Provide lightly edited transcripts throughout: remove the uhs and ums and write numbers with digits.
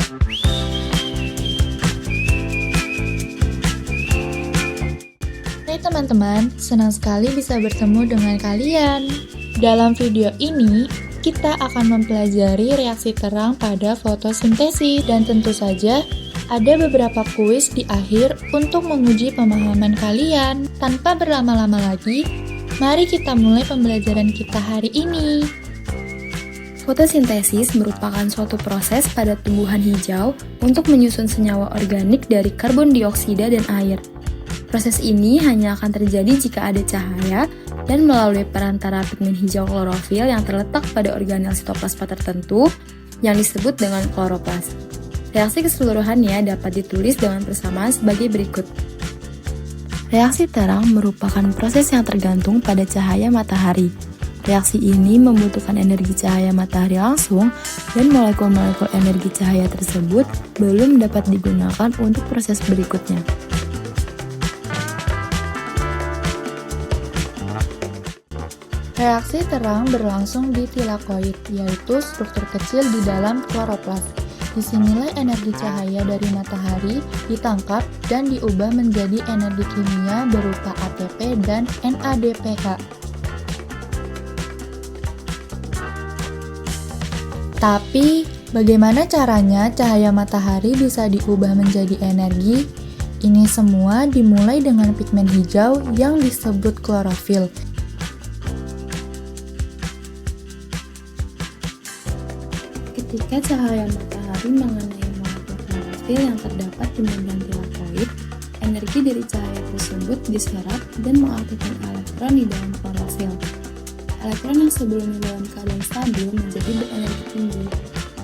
Hai teman-teman, senang sekali bisa bertemu dengan kalian. Dalam video ini, kita akan mempelajari reaksi terang pada fotosintesis dan tentu saja ada beberapa kuis di akhir untuk menguji pemahaman kalian. Tanpa berlama-lama lagi, mari kita mulai pembelajaran kita hari ini. Fotosintesis merupakan suatu proses pada tumbuhan hijau untuk menyusun senyawa organik dari karbon dioksida dan air. Proses ini hanya akan terjadi jika ada cahaya dan melalui perantara pigmen hijau klorofil yang terletak pada organel sitoplasma tertentu yang disebut dengan kloroplas. Reaksi keseluruhannya dapat ditulis dengan persamaan sebagai berikut. Reaksi terang merupakan proses yang tergantung pada cahaya matahari. Reaksi ini membutuhkan energi cahaya matahari langsung dan molekul-molekul energi cahaya tersebut belum dapat digunakan untuk proses berikutnya. Reaksi terang berlangsung di tilakoid, yaitu struktur kecil di dalam kloroplas. Disinilah energi cahaya dari matahari ditangkap dan diubah menjadi energi kimia berupa ATP dan NADPH. Tapi, bagaimana caranya cahaya matahari bisa diubah menjadi energi? Ini semua dimulai dengan pigmen hijau yang disebut klorofil. Ketika cahaya matahari mengenai molekul klorofil yang terdapat di membran tilakoid, energi dari cahaya tersebut diserap dan mengaktifkan elektron di dalam klorofil. Elektron yang sebelumnya dalam keadaan stabil menjadi berenergi tinggi.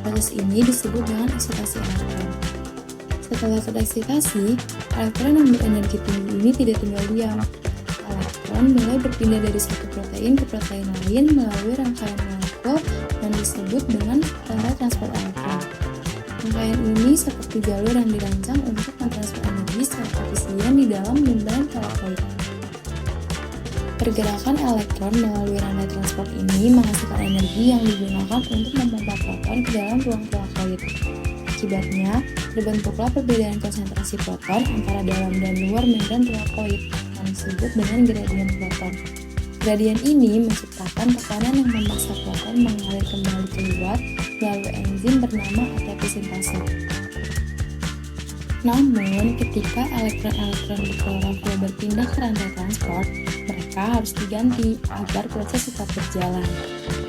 Proses ini disebut dengan eksitasi elektron. Setelah tereksitasi, elektron yang berenergi tinggi ini tidak tinggal diam. Elektron mulai berpindah dari satu protein ke protein lain melalui rangkaian molekul yang disebut dengan rantai transport elektron. Rangkaian ini seperti jalur yang dirancang untuk mentransfer energi secara efisien di dalam membran tilakoid. Pergerakan elektron melalui rantai transport ini menghasilkan energi yang digunakan untuk memompa proton ke dalam ruang tilakoid. Akibatnya, terbentuklah perbedaan konsentrasi proton antara dalam dan luar membran tilakoid yang disebut dengan gradien proton. Gradien ini menciptakan tekanan yang memaksa proton mengalir kembali keluar melalui enzim bernama ATP sintase. Namun, ketika elektron-elektron di klorofil berpindah ke rantai transport, mereka harus diganti agar proses tetap berjalan.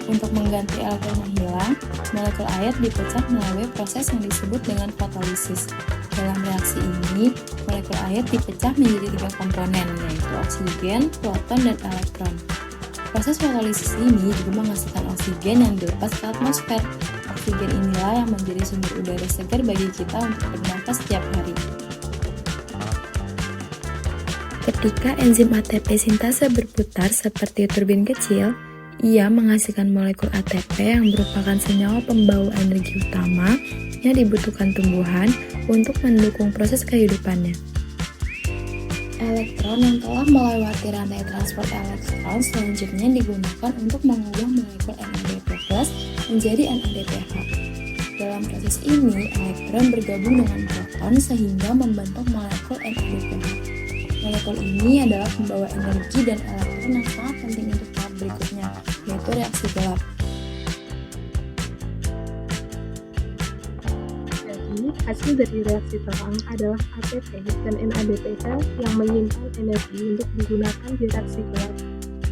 Untuk mengganti elektron yang hilang, molekul air dipecah melalui proses yang disebut dengan fotolisis. Dalam reaksi ini, molekul air dipecah menjadi 3 komponen, yaitu oksigen, proton, dan elektron. Proses fotolisis ini juga menghasilkan oksigen yang dilepas ke atmosfer. Oksigen inilah yang menjadi sumber udara segar bagi kita untuk bernafas setiap hari. Ketika enzim ATP sintase berputar seperti turbin kecil, ia menghasilkan molekul ATP yang merupakan senyawa pembawa energi utama yang dibutuhkan tumbuhan untuk mendukung proses kehidupannya. Elektron yang telah melewati rantai transport elektron selanjutnya digunakan untuk mengubah molekul NADP+ menjadi NADPH. Dalam proses ini, elektron bergabung dengan proton sehingga membentuk molekul NADPH. Molekul ini adalah pembawa energi dan elektron yang sangat penting untuk tahap berikutnya, yaitu reaksi gelap. Jadi, hasil dari reaksi terang adalah ATP dan NADPH yang menyimpan energi untuk digunakan di reaksi gelap,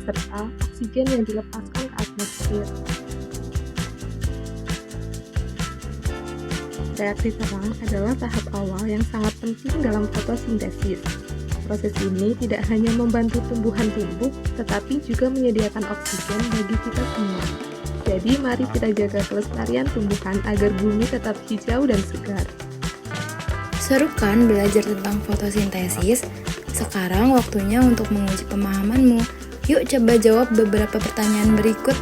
serta oksigen yang dilepaskan ke atmosfer. Reaksi terang adalah tahap awal yang sangat penting dalam fotosintesis. Proses ini tidak hanya membantu tumbuhan tumbuh, tetapi juga menyediakan oksigen bagi kita semua. Jadi, mari kita jaga kelestarian tumbuhan agar bumi tetap hijau dan segar. Seru kan belajar tentang fotosintesis? Sekarang waktunya untuk menguji pemahamanmu. Yuk coba jawab beberapa pertanyaan berikut.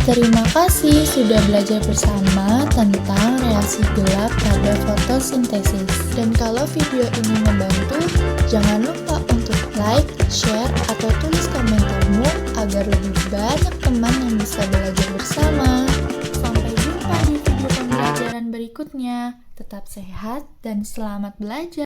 Terima kasih sudah belajar bersama tentang reaksi gelap pada fotosintesis. Dan kalau video ini membantu, jangan lupa untuk like, share, atau tulis komentarmu agar lebih banyak teman yang bisa belajar bersama. Sampai jumpa di video pembelajaran berikutnya. Tetap sehat dan selamat belajar.